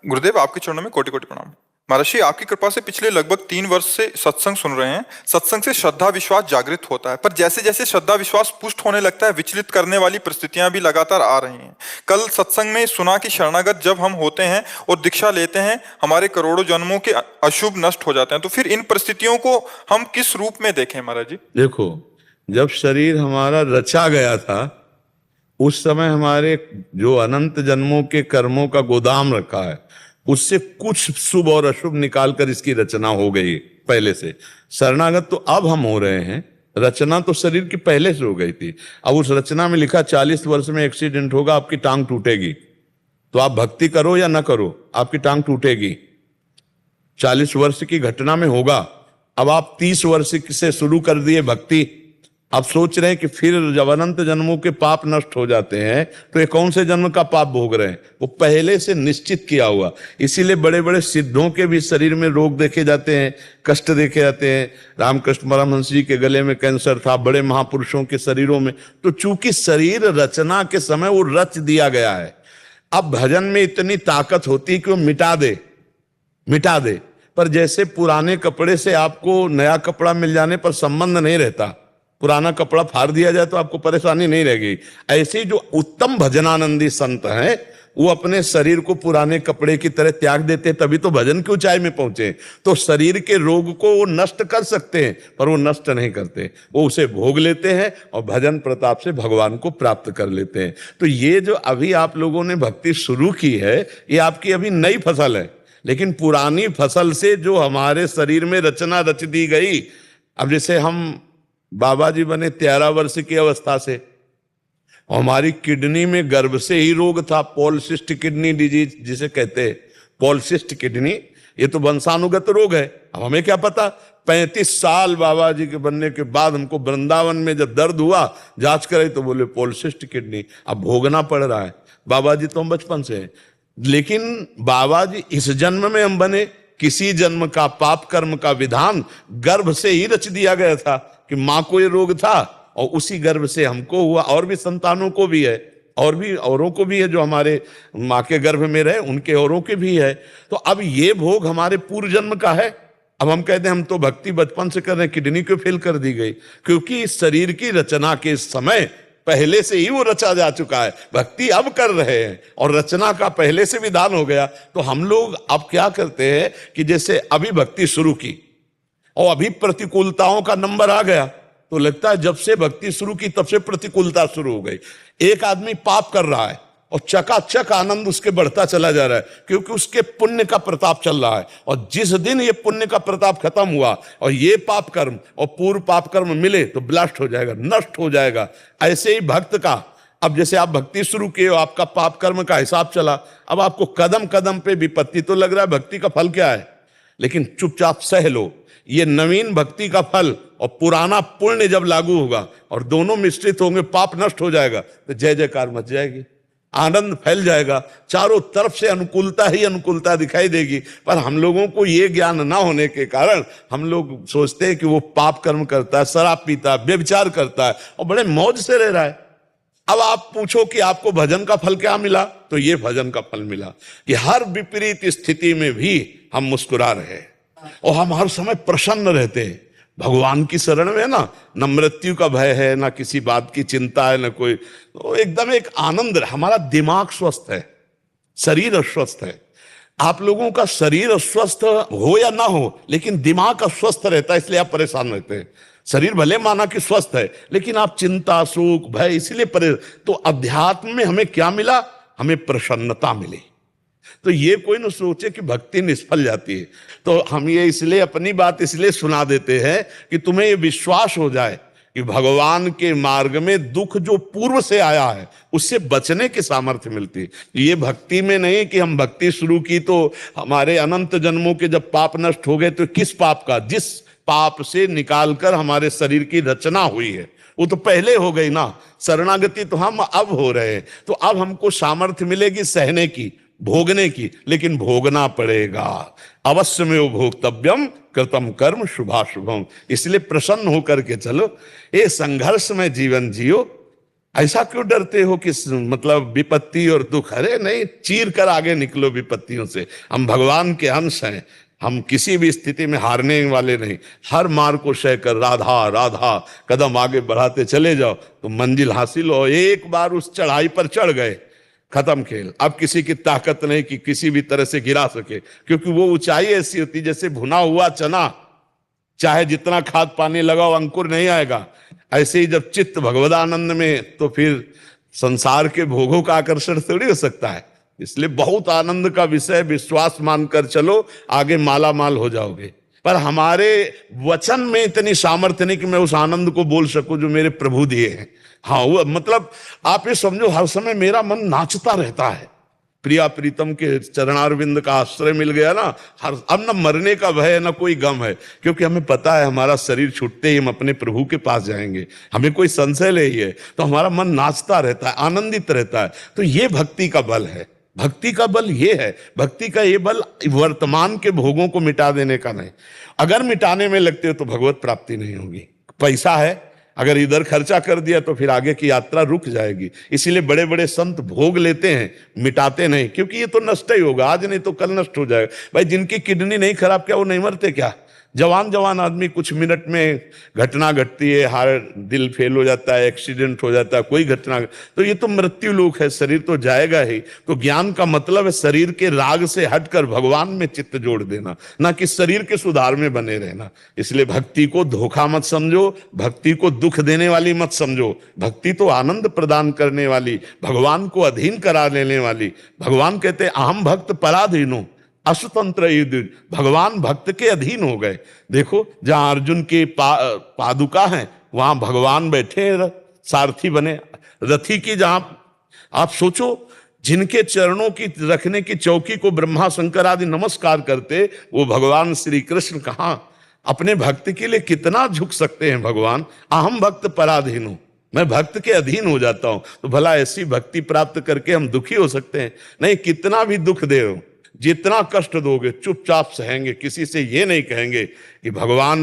गुरुदेव, आपके चरणों में कोटि कोटि प्रणाम। महर्षि, आपकी कृपा से पिछले लगभग 3 वर्ष से सत्संग सुन रहे हैं। सत्संग से श्रद्धा विश्वास जागृत होता है, पर जैसे जैसे श्रद्धा विश्वास पुष्ट होने लगता है, विचलित करने वाली परिस्थितियां भी लगातार आ रही हैं। कल सत्संग में सुना कि शरणागत जब हम होते हैं और दीक्षा लेते हैं, हमारे करोड़ों जन्मों के अशुभ नष्ट हो जाते हैं। तो फिर इन परिस्थितियों को हम किस रूप में देखें महाराज जी? देखो, जब शरीर हमारा रचा गया था, उस समय हमारे जो अनंत जन्मों के कर्मों का गोदाम रखा है, उससे कुछ शुभ और अशुभ निकालकर इसकी रचना हो गई पहले से। शरणागत तो अब हम हो रहे हैं, रचना तो शरीर की पहले से हो गई थी। अब उस रचना में लिखा 40 वर्ष में एक्सीडेंट होगा, आपकी टांग टूटेगी। तो आप भक्ति करो या ना करो, आपकी टांग टूटेगी। 40 वर्ष की घटना में होगा। अब आप 30 वर्ष से शुरू कर दिए भक्ति, अब सोच रहे हैं कि फिर जब अनंत जन्मों के पाप नष्ट हो जाते हैं तो ये कौन से जन्म का पाप भोग रहे हैं? वो पहले से निश्चित किया हुआ। इसीलिए बड़े बड़े सिद्धों के भी शरीर में रोग देखे जाते हैं, कष्ट देखे जाते हैं। रामकृष्ण परमहंस जी के गले में कैंसर था, बड़े महापुरुषों के शरीरों में। तो चूंकि शरीर रचना के समय वो रच दिया गया है। अब भजन में इतनी ताकत होती है कि वो मिटा दे। पर जैसे पुराने कपड़े से आपको नया कपड़ा मिल जाने पर संबंध नहीं रहता, पुराना कपड़ा फाड़ दिया जाए तो आपको परेशानी नहीं रहेगी। ऐसे ही जो उत्तम भजनानंदी संत हैं, वो अपने शरीर को पुराने कपड़े की तरह त्याग देते, तभी तो भजन की ऊंचाई में पहुंचे। तो शरीर के रोग को वो नष्ट कर सकते हैं, पर वो नष्ट नहीं करते, वो उसे भोग लेते हैं और भजन प्रताप से भगवान को प्राप्त कर लेते हैं। तो ये जो अभी आप लोगों ने भक्ति शुरू की है, ये आपकी अभी नई फसल है। लेकिन पुरानी फसल से जो हमारे शरीर में रचना रच दी गई, अब जैसे हम बाबा जी बने 13 वर्ष की अवस्था से, हमारी किडनी में गर्भ से ही रोग था, पॉलिसिस्ट किडनी डिजीज जिसे कहते हैं, पॉलिसिस्ट किडनी। ये तो वंशानुगत रोग है। अब हमें क्या पता, 35 साल बाबा जी के बनने के बाद हमको वृंदावन में जब दर्द हुआ, जांच करे तो बोले पॉलिसिस्ट किडनी। अब भोगना पड़ रहा है। बाबा जी तो हम बचपन से हैं, लेकिन बाबा जी इस जन्म में हम बने, किसी जन्म का पाप कर्म का विधान गर्भ से ही रच दिया गया था कि मां को ये रोग था और उसी गर्भ से हमको हुआ, और भी संतानों को भी है, और भी औरों को भी है जो हमारे मां के गर्भ में रहे, उनके औरों के भी है। तो अब ये भोग हमारे पूर्व जन्म का है। अब हम कहते हैं हम तो भक्ति बचपन से कर रहे हैं, किडनी क्यों फेल कर दी गई? क्योंकि इस शरीर की रचना के समय पहले से ही वो रचा जा चुका है। भक्ति अब कर रहे हैं और रचना का पहले से विधान हो गया। तो हम लोग अब क्या करते हैं कि जैसे अभी भक्ति शुरू की और अभी प्रतिकूलताओं का नंबर आ गया, तो लगता है जब से भक्ति शुरू की तब से प्रतिकूलता शुरू हो गई। एक आदमी पाप कर रहा है और चकाचक आनंद उसके बढ़ता चला जा रहा है, क्योंकि उसके पुण्य का प्रताप चल रहा है। और जिस दिन ये पुण्य का प्रताप खत्म हुआ और ये पाप कर्म और पूर्व पाप कर्म मिले तो ब्लास्ट हो जाएगा, नष्ट हो जाएगा। ऐसे ही भक्त का, अब जैसे आप भक्ति शुरू किए हो, आपका पाप कर्म का हिसाब चला, अब आपको कदम कदम पे विपत्ति, तो लग रहा है भक्ति का फल क्या है, लेकिन चुपचाप सह लो। ये नवीन भक्ति का फल और पुराना पुण्य जब लागू होगा और दोनों मिश्रित होंगे, पाप नष्ट हो जाएगा, तो जय जयकार मच जाएगी, आनंद फैल जाएगा, चारों तरफ से अनुकूलता ही अनुकूलता दिखाई देगी। पर हम लोगों को ये ज्ञान ना होने के कारण हम लोग सोचते हैं कि वो पाप कर्म करता है, शराब पीता है, व्यभिचार करता है और बड़े मौज से रह रहा है। अब आप पूछो कि आपको भजन का फल क्या मिला, तो ये भजन का फल मिला कि हर विपरीत स्थिति में भी हम मुस्कुरा रहे हैं और हम हर समय प्रसन्न रहते हैं। भगवान की शरण में है ना, न मृत्यु का भय है, ना किसी बात की चिंता है, ना कोई, तो एकदम एक आनंद। हमारा दिमाग स्वस्थ है, शरीर अस्वस्थ है। आप लोगों का शरीर अस्वस्थ हो या ना हो, लेकिन दिमाग अस्वस्थ रहता है, इसलिए आप परेशान रहते हैं। शरीर भले माना कि स्वस्थ है, लेकिन आप चिंता, शोक, भय, इसलिए तो अध्यात्म में हमें क्या मिला? हमें प्रसन्नता मिली। तो ये कोई न सोचे कि भक्ति निष्फल जाती है। तो हम ये इसलिए अपनी बात इसलिए सुना देते हैं कि तुम्हें ये विश्वास हो जाए कि भगवान के मार्ग में दुख जो पूर्व से आया है उससे बचने की सामर्थ्य मिलती है। ये भक्ति में नहीं कि हम भक्ति शुरू की तो हमारे अनंत जन्मों के जब पाप नष्ट हो गए, तो किस पाप का? जिस पाप से निकालकर हमारे शरीर की रचना हुई है वो तो पहले हो गई ना। शरणागति तो हम अब हो रहे हैं, तो अब हमको सामर्थ्य मिलेगी सहने की, भोगने की, लेकिन भोगना पड़ेगा। अवश्य में वो भोक्तव्यम कृतम कर्म शुभाशुभम। इसलिए प्रसन्न होकर के चलो, ये संघर्ष में जीवन जियो। ऐसा क्यों डरते हो कि मतलब विपत्ति और दुख? अरे नहीं, चीर कर आगे निकलो विपत्तियों से। हम भगवान के अंश हैं, हम किसी भी स्थिति में हारने वाले नहीं। हर मार को सह कर राधा राधा कदम आगे बढ़ाते चले जाओ तो मंजिल हासिल हो। एक बार उस चढ़ाई पर चढ़ गए, खत्म खेल। अब किसी की ताकत नहीं कि किसी भी तरह से गिरा सके, क्योंकि वो ऊंचाई ऐसी होती जैसे भुना हुआ चना, चाहे जितना खाद पानी लगाओ अंकुर नहीं आएगा। ऐसे ही जब चित्त भगवदानंद में, तो फिर संसार के भोगों का आकर्षण थोड़ी हो सकता है। इसलिए बहुत आनंद का विषय, विश्वास मानकर चलो, आगे माला माल हो जाओगे। पर हमारे वचन में इतनी सामर्थ्य नहीं कि मैं उस आनंद को बोल सकूं जो मेरे प्रभु दिए हैं। हाँ, वो मतलब आप ये समझो, हर समय मेरा मन नाचता रहता है। प्रिया प्रीतम के चरणारविंद का आश्रय मिल गया ना, अब न मरने का भय है न कोई गम है, क्योंकि हमें पता है हमारा शरीर छूटते ही हम अपने प्रभु के पास जाएंगे। हमें कोई संशय नहीं है, तो हमारा मन नाचता रहता है, आनंदित रहता है। तो ये भक्ति का बल है। भक्ति का बल ये है, भक्ति का ये बल वर्तमान के भोगों को मिटा देने का नहीं। अगर मिटाने में लगते हो तो भगवत प्राप्ति नहीं होगी। पैसा है, अगर इधर खर्चा कर दिया तो फिर आगे की यात्रा रुक जाएगी। इसीलिए बड़े बड़े संत भोग लेते हैं, मिटाते नहीं, क्योंकि ये तो नष्ट ही होगा, आज नहीं तो कल नष्ट हो जाएगा। भाई जिनकी किडनी नहीं खराब, क्या वो नहीं मरते क्या? जवान जवान आदमी, कुछ मिनट में घटना घटती है, हार्ट दिल फेल हो जाता है, एक्सीडेंट हो जाता है, कोई घटना, तो ये तो मृत्यु लोक है, शरीर तो जाएगा ही। तो ज्ञान का मतलब है शरीर के राग से हटकर भगवान में चित्त जोड़ देना, ना कि शरीर के सुधार में बने रहना। इसलिए भक्ति को धोखा मत समझो, भक्ति को दुख देने वाली मत समझो। भक्ति तो आनंद प्रदान करने वाली, भगवान को अधीन करा लेने वाली। भगवान कहते हैं अहम भक्त पराधीनो अशुतंत्र युद्ध, भगवान भक्त के अधीन हो गए। देखो, जहां अर्जुन के पादुका हैं वहां भगवान बैठे, सारथी बने रथी की। जहां आप सोचो, जिनके चरणों की रखने की चौकी को ब्रह्मा शंकर आदि नमस्कार करते, वो भगवान श्री कृष्ण कहां अपने भक्त के लिए कितना झुक सकते हैं। भगवान अहम भक्त पराधीन हूं, मैं भक्त के अधीन हो जाता हूं। तो भला ऐसी भक्ति प्राप्त करके हम दुखी हो सकते हैं? नहीं, कितना भी दुख दे, जितना कष्ट दोगे चुपचाप सहेंगे, किसी से ये नहीं कहेंगे कि भगवान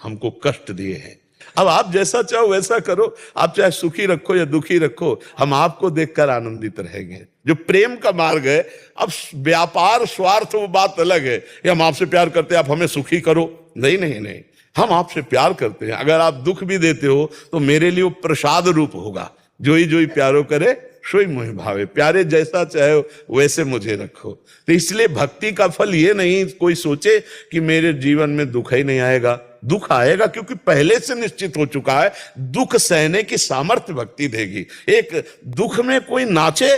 हमको कष्ट दिए हैं। अब आप जैसा चाहो वैसा करो, आप चाहे सुखी रखो या दुखी रखो, हम आपको देखकर आनंदित रहेंगे। जो प्रेम का मार्ग है, अब व्यापार स्वार्थ वो बात अलग है। हम आपसे प्यार करते हैं, आप हमें सुखी करो, नहीं नहीं नहीं, हम आपसे प्यार करते हैं। अगर आप दुख भी देते हो तो मेरे लिए वो प्रसाद रूप होगा। जो ही प्यारो करे सोई मोहि भावे, प्यारे जैसा चाहे वैसे मुझे रखो। तो इसलिए भक्ति का फल ये नहीं कोई सोचे कि मेरे जीवन में दुख ही नहीं आएगा। दुख आएगा, क्योंकि पहले से निश्चित हो चुका है। दुख सहने की सामर्थ्य भक्ति देगी। एक दुख में कोई नाचे,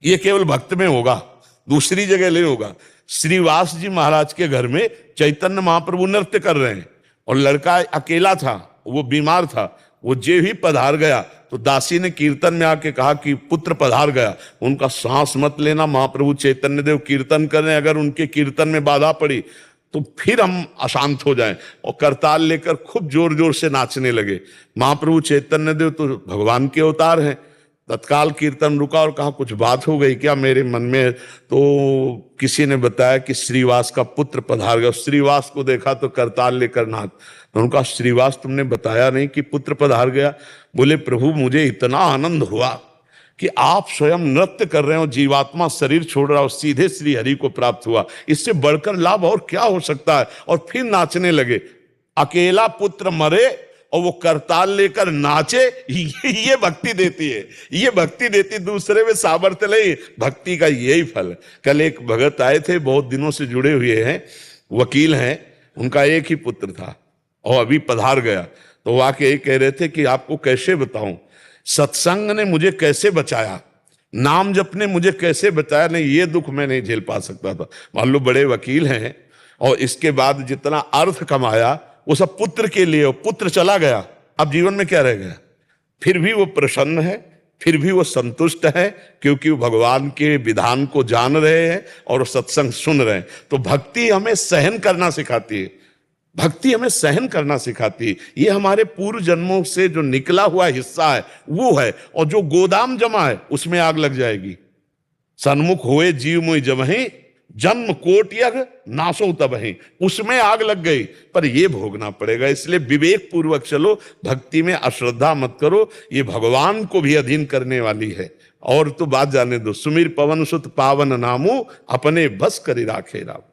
ये केवल भक्त में होगा, दूसरी जगह नहीं होगा। श्रीवास जी महाराज के घर में चैतन्य महाप्रभु नृत्य कर रहे हैं और लड़का अकेला था, वो बीमार था। वो जे ही पधार गया तो दासी ने कीर्तन में आके कहा कि पुत्र पधार गया। उनका सांस मत लेना, महाप्रभु चैतन्य देव कीर्तन कर रहे हैं, अगर उनके कीर्तन में बाधा पड़ी तो फिर हम अशांत हो जाएं। और करताल लेकर खूब जोर जोर से नाचने लगे। महाप्रभु चैतन्य देव तो भगवान के अवतार हैं। तत्काल कीर्तन रुका और कहा कुछ बात हो गई क्या मेरे मन में? तो किसी ने बताया कि श्रीवास का पुत्र पधार गया। श्रीवास को देखा तो करताल लेकर नाच। उनका श्रीवास तुमने बताया नहीं कि पुत्र पधार गया? बोले प्रभु मुझे इतना आनंद हुआ कि आप स्वयं नृत्य कर रहे हो, जीवात्मा शरीर छोड़ रहा हो, सीधे श्री हरि को प्राप्त हुआ। इससे बढ़कर लाभ और क्या हो सकता है? और फिर नाचने लगे। अकेला पुत्र मरे और वो करताल लेकर नाचे, ये भक्ति देती है। ये भक्ति देती, दूसरे में सामर्थ्य नहीं। भक्ति का यही फल है। कल एक भगत आए थे, बहुत दिनों से जुड़े हुए हैं, वकील हैं, उनका एक ही पुत्र था और अभी पधार गया। तो वो आके यही कह रहे थे कि आपको कैसे बताऊं, सत्संग ने मुझे कैसे बचाया, नाम जप ने मुझे कैसे बचाया। नहीं, ये दुख मैं नहीं झेल पा सकता था। मान लो बड़े वकील हैं और इसके बाद जितना अर्थ कमाया वो सब पुत्र के लिए, पुत्र चला गया, अब जीवन में क्या रह गया? फिर भी वो प्रसन्न है, फिर भी वो संतुष्ट है, क्योंकि वो भगवान के विधान को जान रहे हैं और सत्संग सुन रहे हैं। तो भक्ति हमें सहन करना सिखाती है। भक्ति हमें सहन करना सिखाती है। ये हमारे पूर्व जन्मों से जो निकला हुआ हिस्सा है वो है, और जो गोदाम जमा है उसमें आग लग जाएगी। सन्मुख होए जीव मुई जमहि, जन्म कोट यज्ञ नासो तबहि, उसमें आग लग गई, पर ये भोगना पड़ेगा। इसलिए विवेक पूर्वक चलो, भक्ति में अश्रद्धा मत करो, ये भगवान को भी अधीन करने वाली है। और तो बात जाने दो, सुमिर पवन सुत पावन नामू, अपने बस करी राखे राम।